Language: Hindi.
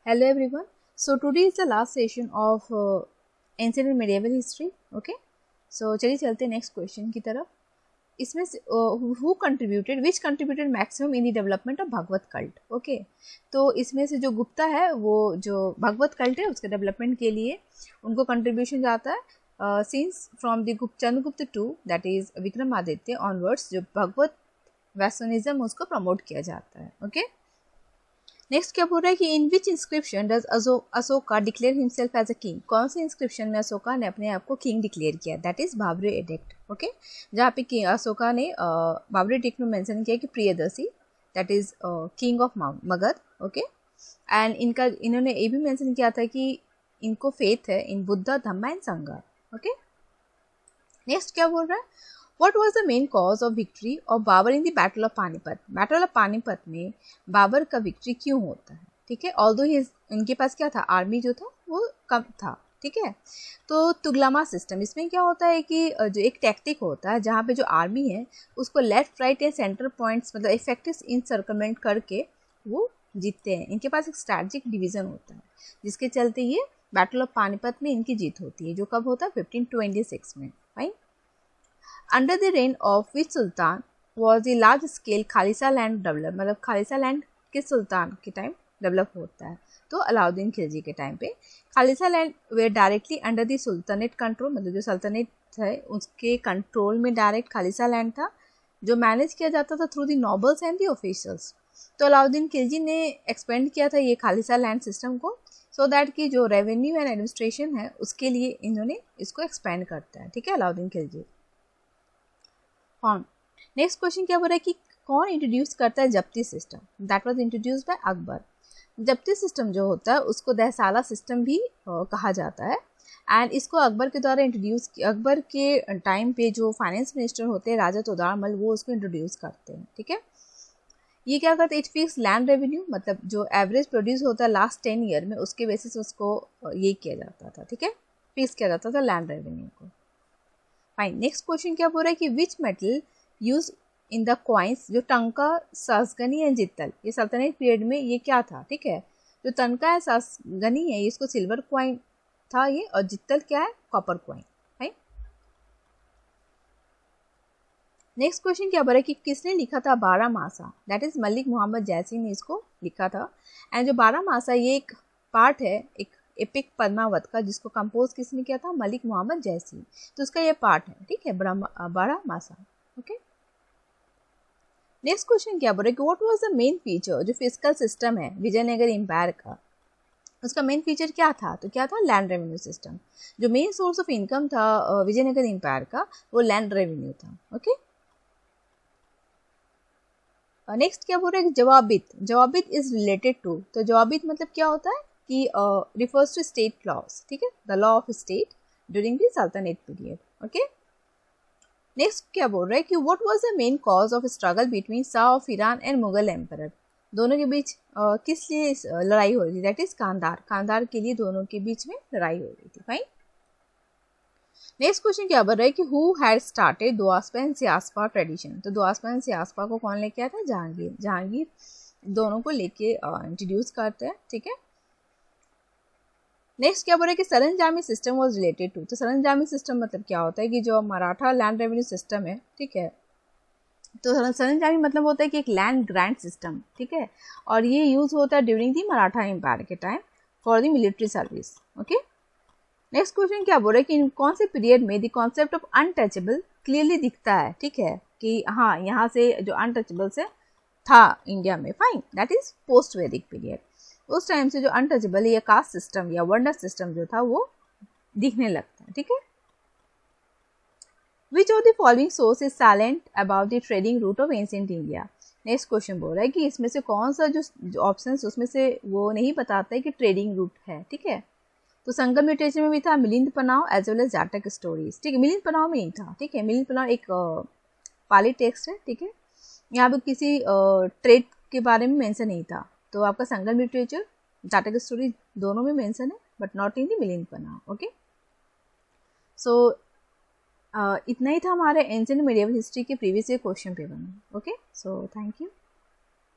Hello everyone. So today is the last session of ancient and medieval history. Okay. So चलिए चलते हैं नेक्स्ट क्वेश्चन की तरफ. इसमें which contributed maximum in the development of Bhagavata cult. Okay. तो इसमें से जो गुप्ता है वो जो भगवत कल्ट है उसके डेवलपमेंट के लिए उनको कंट्रीब्यूशन जाता है since from the Chandragupta to that is Vikramaditya onwards जो भगवत वैष्णविज्म उसको प्रमोट किया जाता है. ओके. नेक्स्ट क्या बोल रहा है कि in which inscription does Ashoka declare himself as a king. कौन से इंस्क्रिप्शन में अशोका ने अपने आप को किंग डिक्लेयर किया. That is Babri edict. Okay. जहाँ पे अशोका ने बाबरी एडिक्ट में मेंशन किया कि Priyadarshi that is king of Magadh. Okay. And इन्होंने ये भी मेंशन किया था कि इनको फेथ है इन बुद्धा धम्मा एंड संघा. ओके. नेक्स्ट क्या बोल रहा है What was the main cause of victory of Babur in the Battle of Panipat. Battle of Panipat में बाबर का विक्ट्री क्यों होता है. ठीक है. ऑल्दो इनके पास क्या था आर्मी जो था वो कम था. ठीक है. तो तुगलमा सिस्टम इसमें क्या होता है कि जो एक टैक्टिक होता है जहाँ पे जो आर्मी है उसको left right and centre points मतलब इफेक्टिव इन सर्कलमेंट करके वो जीतते हैं. इनके पास एक स्ट्रैटेजिक डिवीजन होता है जिसके चलते ये बैटल ऑफ पानीपत में इनकी जीत होती है जो कब होता है 1526 में. Fine. Under the reign of which sultan was the large scale khalisa land develop. मतलब खालिसा लैंड किस सुल्तान के टाइम डेवलप होता है तो अलाउद्दीन खिलजी के टाइम पे खालिसा लैंड वे directly under the sultanate control. मतलब जो सल्तनत है उसके कंट्रोल में डायरेक्ट खालिसा लैंड था जो मैनेज किया जाता था through the nobles and the officials. तो अलाउद्दीन खिलजी ने एक्सपेंड किया था ये खालिसा लैंड सिस्टम को सो दैट कि जो रेवेन्यू एंड एडमिनिस्ट्रेशन है उसके लिए इन्होंने इसको एक्सपेंड करता है. ठीक है. अलाउद्दीन खिलजी. नेक्स्ट क्वेश्चन क्या बोल रहा है कि कौन इंट्रोड्यूस करता है जब्ती system. That was introduce by Akbar. जब्ती सिस्टम जो होता है उसको दहसाला सिस्टम भी कहा जाता है एंड इसको अकबर के द्वारा इंट्रोड्यूस अकबर के टाइम पे जो फाइनेंस मिनिस्टर होते हैं राजा तोदारमल वो उसको इंट्रोड्यूस करते हैं. ठीक है. ये क्या करता है इट फिक्स लैंड रेवेन्यू मतलब जो एवरेज प्रोड्यूस होता है लास्ट 10 ईयर में उसके बेसिस उसको ये किया जाता था. ठीक है. फिक्स किया जाता था लैंड रेवेन्यू को. फाइन. नेक्स्ट क्वेश्चन क्या बोल रहा है कि which metal use in the coins. जो टंका सासगनी एंड जित्तल ये सल्तनत पीरियड में ये क्या था. ठीक है. जो टंका है सासगनी है इसको सिल्वर क्वाइन था ये और जित्तल क्या है copper coin. Right. Next question क्या बोल रहा है कि किसने लिखा था 12 मासा. दैट इज मलिक मोहम्मद जैसी ने इसको लिखा था एंड जो 12 मासा ये एक पार्ट है एक एपिक पद्मावत का जिसको कंपोज किसने किया था मलिक मोहम्मद जैसी. तो उसका ये पार्ट है. ठीक है. 12 मासा. ओके. नेक्स्ट क्वेश्चन क्या बोल रहा है कि what was the main feature जो फिस्कल सिस्टम है विजयनगर एम्पायर का उसका मेन फीचर क्या था. तो क्या था लैंड रेवेन्यू सिस्टम. जो मेन सोर्स ऑफ इनकम था विजयनगर एम्पायर का वो लैंड रेवेन्यू था. ओके. नेक्स्ट क्या बोल रहे हैं जवाबित. जवाबित इज रिलेटेड टू. तो जवाबित मतलब क्या होता है कि refers to state laws. ठीक है. the law of state during the Sultanate period. okay. Next क्या बोल रहा है कि what was the main cause of struggle between Shah of Iran and Mughal emperor. दोनों के बीच किस लिए लड़ाई हो रही थी. That is Kandahar. कांधार के लिए दोनों के बीच में लड़ाई हो रही थी. फाइन. नेक्स्ट क्वेश्चन क्या बोल रहा है कि who had started doaspa and sihaspa tradition. तो दोआसपा एंड सियासपा को कौन लेके आया था जहांगीर. जहांगीर दोनों को लेके इंट्रोड्यूस करते हैं. ठीक है. नेक्स्ट क्या बोल रहा है कि सरंजामी सिस्टम वाज रिलेटेड टू. तो सरंजामी सिस्टम मतलब क्या होता है कि जो मराठा लैंड रेवेन्यू सिस्टम है. ठीक है. तो सरंजामी मतलब होता है कि एक लैंड ग्रांट सिस्टम. ठीक है. और ये यूज होता है ड्यूरिंग दी मराठा एम्पायर के time for the military service. Okay. Next question क्या बोल रहा है कि कौन से पीरियड में the concept of untouchable clearly दिखता है. ठीक है. कि हाँ यहाँ से जो अनटचेबल से था इंडिया में. फाइन. दैट इज पोस्ट वैदिक पीरियड. उस टाइम से जो अनटचेबल या कास्ट सिस्टम या वर्डर सिस्टम जो था वो दिखने लगता है. ठीक है. Which of the following source is silent about the trading route of ancient India. Next question बोल रहा है कि इसमें से कौन सा जो ऑप्शन उसमें से वो नहीं बताता है कि ट्रेडिंग रूट है. ठीक है. तो संगम लिटरेचर में भी था Milind Panha as well as Jataka stories. ठीक है. मिलिंद पनाव में ही था. ठीक है. मिलिंद पनाव एक पाली टेक्स्ट है. ठीक है. यहाँ पे किसी ट्रेड के बारे में मेंशन नहीं था. तो आपका संगम लिटरेचर जाटक स्टोरी दोनों में मेंशन है but not in the Milind Panha. Okay. So इतना ही था हमारे एंशिएंट मिडिवल हिस्ट्री के प्रीवियस ईयर क्वेश्चन पेपर में. ओके. So thank you.